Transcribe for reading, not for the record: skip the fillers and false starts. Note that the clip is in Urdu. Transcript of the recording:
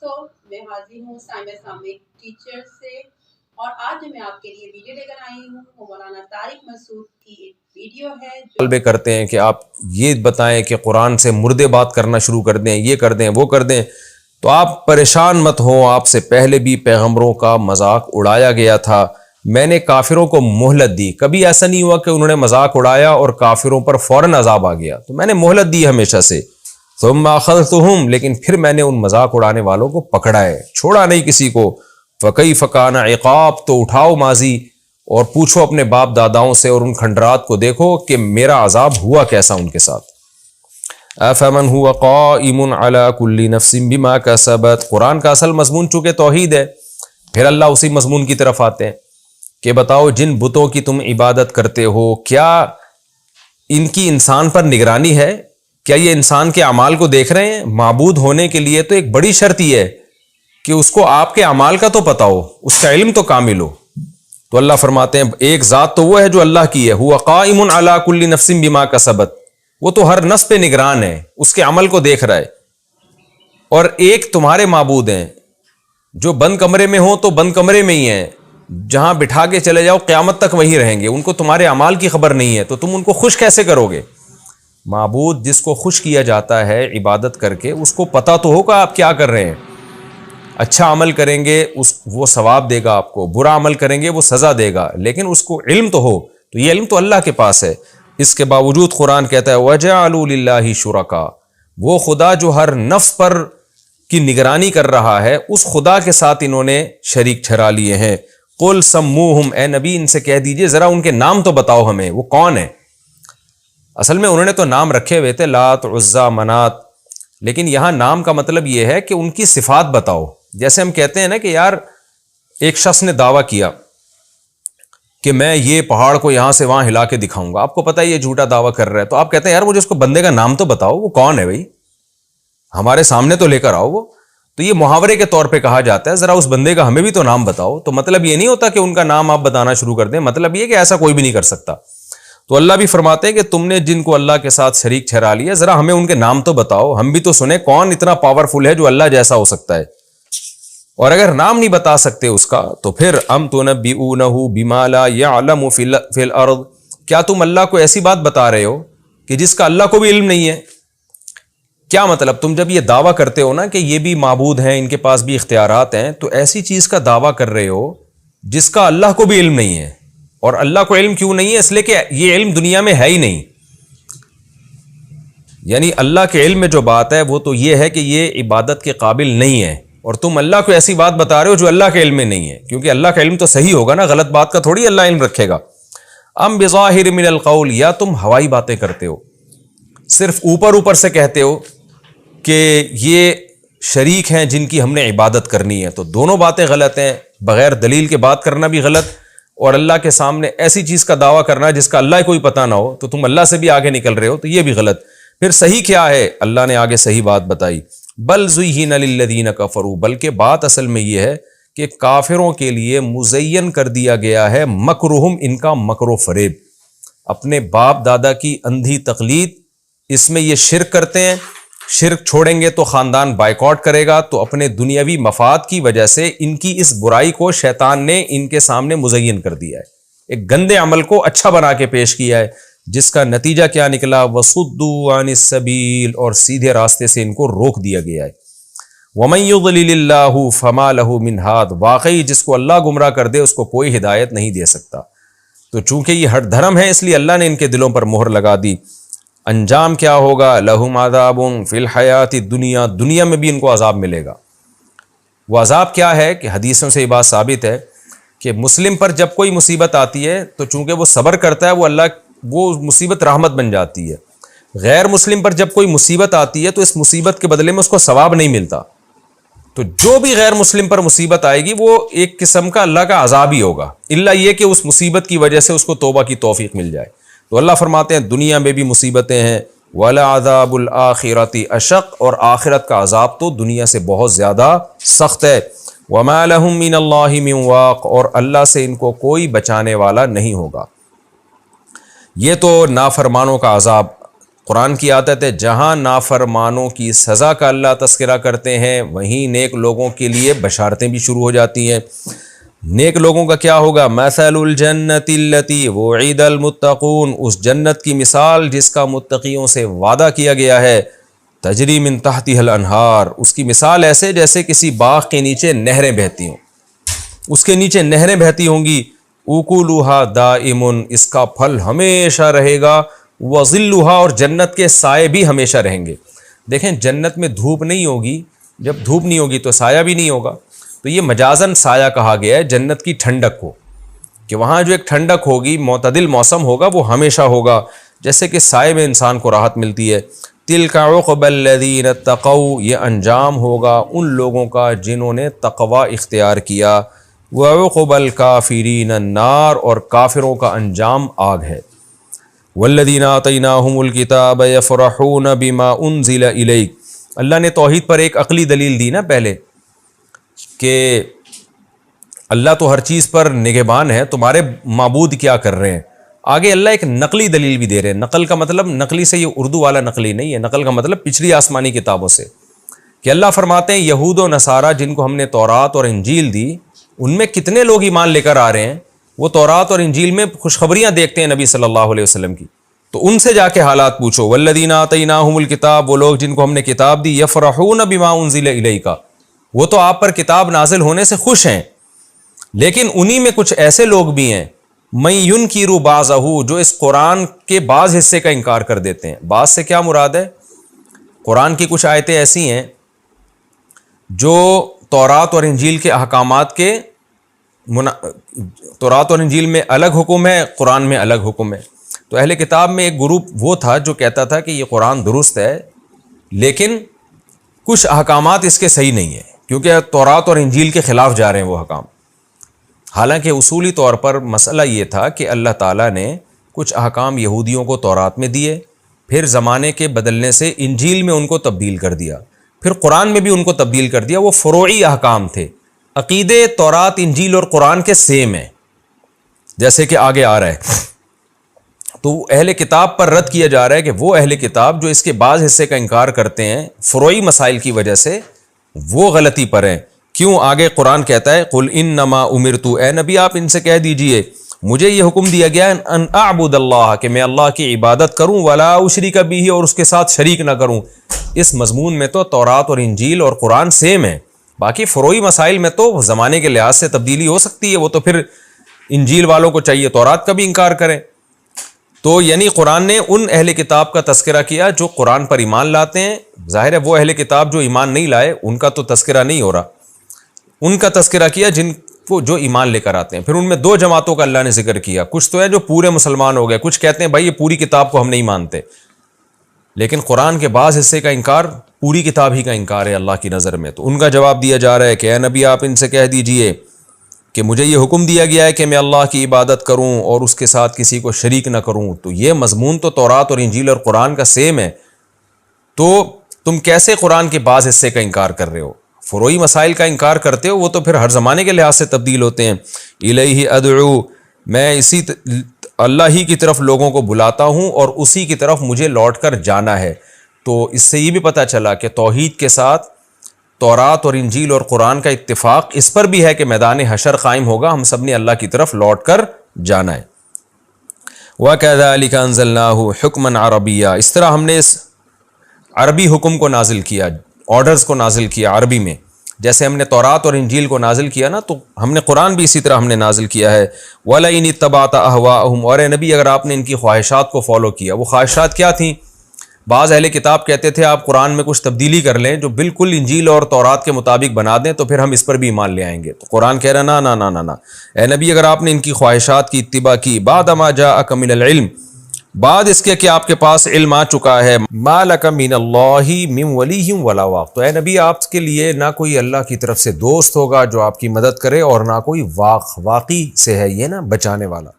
دوستوں میں حاضر ہوں سائمہ اسلامک ٹیچر سے، اور آج میں آپ کے لیے ویڈیو لے کر آئی ہوں وہ مولانا طارق مسعود کی ایک ویڈیو ہے جو طلبے کرتے ہیں کہ آپ یہ بتائیں کہ قرآن سے مردے بات کرنا شروع کر دیں، یہ کر دیں وہ کر دیں، تو آپ پریشان مت ہوں۔ آپ سے پہلے بھی پیغمبروں کا مذاق اڑایا گیا تھا، میں نے کافروں کو مہلت دی، کبھی ایسا نہیں ہوا کہ انہوں نے مذاق اڑایا اور کافروں پر فوراً عذاب آ گیا، تو میں نے مہلت دی ہمیشہ سے۔ ثم اخذتهم، لیکن پھر میں نے ان مذاق اڑانے والوں کو پکڑا ہے، چھوڑا نہیں کسی کو۔ فکیف کان عقاب، تو اٹھاؤ ماضی اور پوچھو اپنے باپ داداؤں سے اور ان کھنڈرات کو دیکھو کہ میرا عذاب ہوا کیسا ان کے ساتھ۔ افمن هو قائم علی کل نفس بما کسبت، قرآن کا اصل مضمون چونکہ توحید ہے، پھر اللہ اسی مضمون کی طرف آتے ہیں کہ بتاؤ جن بتوں کی تم عبادت کرتے ہو کیا ان کی انسان پر نگرانی ہے؟ کیا یہ انسان کے اعمال کو دیکھ رہے ہیں؟ معبود ہونے کے لیے تو ایک بڑی شرط یہ ہے کہ اس کو آپ کے اعمال کا تو پتہ ہو، اس کا علم تو کامل ہو۔ تو اللہ فرماتے ہیں ایک ذات تو وہ ہے جو اللہ کی ہے، هو قائم علی کل نفس بما کسبت، وہ تو ہر نفس پہ نگران ہے، اس کے عمل کو دیکھ رہا ہے۔ اور ایک تمہارے معبود ہیں جو بند کمرے میں ہوں تو بند کمرے میں ہی ہیں، جہاں بٹھا کے چلے جاؤ قیامت تک وہیں رہیں گے، ان کو تمہارے اعمال کی خبر نہیں ہے، تو تم ان کو خوش کیسے کرو گے؟ معبود جس کو خوش کیا جاتا ہے عبادت کر کے، اس کو پتہ تو ہوگا آپ کیا کر رہے ہیں۔ اچھا عمل کریں گے وہ ثواب دے گا آپ کو، برا عمل کریں گے وہ سزا دے گا، لیکن اس کو علم تو ہو، تو یہ علم تو اللہ کے پاس ہے۔ اس کے باوجود قرآن کہتا ہے وَجَعَلُوا لِلَّهِ شُرَكَاءَ، وہ خدا جو ہر نفس پر کی نگرانی کر رہا ہے اس خدا کے ساتھ انہوں نے شریک ٹھہرا لیے ہیں۔ قُلْ سَمُّوهُمْ، اے نبی ان سے کہہ دیجئے ذرا ان کے نام تو بتاؤ ہمیں، وہ کون ہے؟ اصل میں انہوں نے تو نام رکھے ہوئے تھے لات، عزا، منات، لیکن یہاں نام کا مطلب یہ ہے کہ ان کی صفات بتاؤ۔ جیسے ہم کہتے ہیں نا کہ یار ایک شخص نے دعویٰ کیا کہ میں یہ پہاڑ کو یہاں سے وہاں ہلا کے دکھاؤں گا، آپ کو پتہ ہے یہ جھوٹا دعویٰ کر رہا ہے، تو آپ کہتے ہیں یار مجھے اس کو بندے کا نام تو بتاؤ، وہ کون ہے بھائی، ہمارے سامنے تو لے کر آؤ وہ۔ تو یہ محاورے کے طور پہ کہا جاتا ہے ذرا اس بندے کا ہمیں بھی تو نام بتاؤ، تو مطلب یہ نہیں ہوتا کہ ان کا نام آپ بتانا شروع کر دیں، مطلب یہ کہ ایسا کوئی بھی نہیں کر سکتا۔ تو اللہ بھی فرماتے ہیں کہ تم نے جن کو اللہ کے ساتھ شریک ٹھہرا لیا ذرا ہمیں ان کے نام تو بتاؤ، ہم بھی تو سنیں کون اتنا پاورفل ہے جو اللہ جیسا ہو سکتا ہے۔ اور اگر نام نہیں بتا سکتے اس کا تو پھر ام تنبئونہ بما لا یعلم فی الارض، کیا تم اللہ کو ایسی بات بتا رہے ہو کہ جس کا اللہ کو بھی علم نہیں ہے؟ کیا مطلب تم جب یہ دعویٰ کرتے ہو نا کہ یہ بھی معبود ہیں، ان کے پاس بھی اختیارات ہیں، تو ایسی چیز کا دعویٰ کر رہے ہو جس کا اللہ کو بھی علم نہیں ہے۔ اور اللہ کو علم کیوں نہیں ہے؟ اس لیے کہ یہ علم دنیا میں ہے ہی نہیں۔ یعنی اللہ کے علم میں جو بات ہے وہ تو یہ ہے کہ یہ عبادت کے قابل نہیں ہے، اور تم اللہ کو ایسی بات بتا رہے ہو جو اللہ کے علم میں نہیں ہے، کیونکہ اللہ کا علم تو صحیح ہوگا نا، غلط بات کا تھوڑی اللہ علم رکھے گا۔ ام بظاہر من القول، یا تم ہوائی باتیں کرتے ہو، صرف اوپر اوپر سے کہتے ہو کہ یہ شریک ہیں جن کی ہم نے عبادت کرنی ہے، تو دونوں باتیں غلط ہیں۔ بغیر دلیل کے بات کرنا بھی غلط، اور اللہ کے سامنے ایسی چیز کا دعویٰ کرنا جس کا اللہ کوئی پتہ نہ ہو، تو تم اللہ سے بھی آگے نکل رہے ہو، تو یہ بھی غلط۔ پھر صحیح کیا ہے؟ اللہ نے آگے صحیح بات بتائی، بل زُیِّنَ لِلَّذِینَ کَفَرُوا، بلکہ بات اصل میں یہ ہے کہ کافروں کے لیے مزین کر دیا گیا ہے مکرہم، ان کا مکر و فریب، اپنے باپ دادا کی اندھی تقلید، اس میں یہ شرک کرتے ہیں، شرک چھوڑیں گے تو خاندان بائیکاٹ کرے گا، تو اپنے دنیاوی مفاد کی وجہ سے ان کی اس برائی کو شیطان نے ان کے سامنے مزین کر دیا ہے، ایک گندے عمل کو اچھا بنا کے پیش کیا ہے، جس کا نتیجہ کیا نکلا؟ وَصُدُّوا عَنِ السَّبِيلِ، اور سیدھے راستے سے ان کو روک دیا گیا ہے۔ وَمَن يُضْلِلِ اللَّهُ فَمَا لَهُ مِنْ هَادٍ، واقعی جس کو اللہ گمراہ کر دے اس کو کوئی ہدایت نہیں دے سکتا۔ تو چونکہ یہ ہٹ دھرم ہے اس لیے اللہ نے ان کے دلوں پر مہر لگا دی۔ انجام کیا ہوگا؟ لَهُمْ عَذَابٌ فِي الْحَيَاةِ الدُّنْيَا، دنیا میں بھی ان کو عذاب ملے گا۔ وہ عذاب کیا ہے کہ حدیثوں سے یہ بات ثابت ہے کہ مسلم پر جب کوئی مصیبت آتی ہے تو چونکہ وہ صبر کرتا ہے وہ مصیبت رحمت بن جاتی ہے۔ غیر مسلم پر جب کوئی مصیبت آتی ہے تو اس مصیبت کے بدلے میں اس کو ثواب نہیں ملتا، تو جو بھی غیر مسلم پر مصیبت آئے گی وہ ایک قسم کا اللہ کا عذاب ہی ہوگا، الا یہ کہ اس مصیبت کی وجہ سے اس کو توبہ کی توفیق مل جائے۔ تو اللہ فرماتے ہیں دنیا میں بھی مصیبتیں ہیں، وَلَعَذَابُ الْآخِرَةِ أَشَقُّ، اور آخرت کا عذاب تو دنیا سے بہت زیادہ سخت ہے۔ وَمَا لَهُم مِّنَ اللَّهِ مِن وَاقٍ، اور اللہ سے ان کو کوئی بچانے والا نہیں ہوگا۔ یہ تو نافرمانوں کا عذاب قرآن کی عادت ہے جہاں نافرمانوں کی سزا کا اللہ تذکرہ کرتے ہیں وہیں نیک لوگوں کے لیے بشارتیں بھی شروع ہو جاتی ہیں۔ نیک لوگوں کا کیا ہوگا؟ مثل الجنت التی وعید المتقون، اس جنت کی مثال جس کا متقیوں سے وعدہ کیا گیا ہے، تجری من تحتها الانہار، اس کی مثال ایسے جیسے کسی باغ کے نیچے نہریں بہتی ہوں، اس کے نیچے نہریں بہتی ہوں گی، اکلھا دائم، اس کا پھل ہمیشہ رہے گا، وظلھا، اور جنت کے سائے بھی ہمیشہ رہیں گے۔ دیکھیں جنت میں دھوپ نہیں ہوگی، جب دھوپ نہیں ہوگی تو سایہ بھی نہیں ہوگا، تو یہ مجازن سایہ کہا گیا ہے جنت کی ٹھنڈک کو، کہ وہاں جو ایک ٹھنڈک ہوگی، معتدل موسم ہوگا، وہ ہمیشہ ہوگا، جیسے کہ سائے میں انسان کو راحت ملتی ہے۔ تلک عقبی الذین اتقوا، یہ انجام ہوگا ان لوگوں کا جنہوں نے تقوی اختیار کیا، وعقبی الکافرین النار، اور کافروں کا انجام آگ ہے۔ والذین آتیناہم الکتاب یفرحون بما انزل الیک، اللہ نے توحید پر ایک عقلی دلیل دی نا پہلے، کہ اللہ تو ہر چیز پر نگہبان ہے، تمہارے معبود کیا کر رہے ہیں۔ آگے اللہ ایک نقلی دلیل بھی دے رہے ہیں۔ نقل کا مطلب، نقلی سے یہ اردو والا نقلی نہیں ہے، نقل کا مطلب پچھلی آسمانی کتابوں سے، کہ اللہ فرماتے ہیں یہود و نصارہ جن کو ہم نے تورات اور انجیل دی، ان میں کتنے لوگ ایمان لے کر آ رہے ہیں، وہ تورات اور انجیل میں خوشخبریاں دیکھتے ہیں نبی صلی اللہ علیہ وسلم کی، تو ان سے جا کے حالات پوچھو۔ والذین آتیناہم الکتاب، وہ لوگ جن کو ہم نے کتاب دی، یفرحون بما انزل الیک، وہ تو آپ پر کتاب نازل ہونے سے خوش ہیں، لیکن انہی میں کچھ ایسے لوگ بھی ہیں من ینکر بعضہ، جو اس قرآن کے بعض حصے کا انکار کر دیتے ہیں۔ بعض سے کیا مراد ہے؟ قرآن کی کچھ آیتیں ایسی ہیں جو تورات اور انجیل کے احکامات کے تورات اور انجیل میں الگ حکم ہے، قرآن میں الگ حکم ہے۔ تو اہل کتاب میں ایک گروپ وہ تھا جو کہتا تھا کہ یہ قرآن درست ہے، لیکن کچھ احکامات اس کے صحیح نہیں ہیں، کیونکہ تورات اور انجیل کے خلاف جا رہے ہیں وہ احکام۔ حالانکہ اصولی طور پر مسئلہ یہ تھا کہ اللہ تعالیٰ نے کچھ احکام یہودیوں کو تورات میں دیے، پھر زمانے کے بدلنے سے انجیل میں ان کو تبدیل کر دیا، پھر قرآن میں بھی ان کو تبدیل کر دیا۔ وہ فروعی احکام تھے، عقیدے تورات، انجیل اور قرآن کے سیم ہیں، جیسے کہ آگے آ رہا ہے۔ تو اہل کتاب پر رد کیا جا رہا ہے کہ وہ اہل کتاب جو اس کے بعض حصے کا انکار کرتے ہیں فروعی مسائل کی وجہ سے، وہ غلطی پر ہیں۔ کیوں؟ آگے قرآن کہتا ہے قل انما امرت، اے نبی آپ ان سے کہہ دیجئے مجھے یہ حکم دیا گیا ہے ان اعبد اللہ، کہ میں اللہ کی عبادت کروں، ولا اشرک بہ، اور اس کے ساتھ شریک نہ کروں۔ اس مضمون میں تو تورات اور انجیل اور قرآن سیم ہیں، باقی فروعی مسائل میں تو زمانے کے لحاظ سے تبدیلی ہو سکتی ہے، وہ تو پھر انجیل والوں کو چاہیے تورات کا بھی انکار کریں۔ تو یعنی قرآن نے ان اہل کتاب کا تذکرہ کیا جو قرآن پر ایمان لاتے ہیں۔ ظاہر ہے وہ اہل کتاب جو ایمان نہیں لائے ان کا تو تذکرہ نہیں ہو رہا، ان کا تذکرہ کیا جن کو جو ایمان لے کر آتے ہیں۔ پھر ان میں دو جماعتوں کا اللہ نے ذکر کیا، کچھ تو ہے جو پورے مسلمان ہو گئے، کچھ کہتے ہیں بھائی یہ پوری کتاب کو ہم نہیں مانتے، لیکن قرآن کے بعض حصے کا انکار پوری کتاب ہی کا انکار ہے اللہ کی نظر میں۔ تو ان کا جواب دیا جا رہا ہے کہ اے نبی آپ ان سے کہہ دیجئے کہ مجھے یہ حکم دیا گیا ہے کہ میں اللہ کی عبادت کروں اور اس کے ساتھ کسی کو شریک نہ کروں۔ تو یہ مضمون تو تورات اور انجیل اور قرآن کا سیم ہے، تو تم کیسے قرآن کے بعض حصے کا انکار کر رہے ہو؟ فروعی مسائل کا انکار کرتے ہو، وہ تو پھر ہر زمانے کے لحاظ سے تبدیل ہوتے ہیں۔ الیہ ادعو، میں اللہ ہی کی طرف لوگوں کو بلاتا ہوں اور اسی کی طرف مجھے لوٹ کر جانا ہے۔ تو اس سے یہ بھی پتہ چلا کہ توحید کے ساتھ تورات اور انجیل اور قرآن کا اتفاق اس پر بھی ہے کہ میدان حشر قائم ہوگا، ہم سب نے اللہ کی طرف لوٹ کر جانا ہے۔ وَكَذَلِكَ أَنزَلْنَاهُ حُكْمًا عَرَبِيًّا، اس طرح ہم نے اس عربی حکم کو نازل کیا، آرڈرز کو نازل کیا عربی میں، جیسے ہم نے تورات اور انجیل کو نازل کیا نا، تو ہم نے قرآن بھی اسی طرح ہم نے نازل کیا ہے۔ وَلَئِنِ اتَّبَعْتَ أَهْوَاءَهُمْ، اور اے نبی اگر آپ نے ان کی خواہشات کو فالو کیا۔ وہ خواہشات کیا تھیں؟ بعض اہل کتاب کہتے تھے آپ قرآن میں کچھ تبدیلی کر لیں جو بالکل انجیل اور تورات کے مطابق بنا دیں تو پھر ہم اس پر بھی ایمان لے آئیں گے۔ تو قرآن کہہ رہا نا نا نا نا، اے نبی اگر آپ نے ان کی خواہشات کی اتباع کی، بعد ما جاءک من العلم، بعد اس کے کہ آپ کے پاس علم آ چکا ہے، ما لک من اللہ من ولی ولا واق، تو اے نبی آپ کے لیے نہ کوئی اللہ کی طرف سے دوست ہوگا جو آپ کی مدد کرے، اور نہ کوئی واقی سے ہے یہ نا بچانے والا۔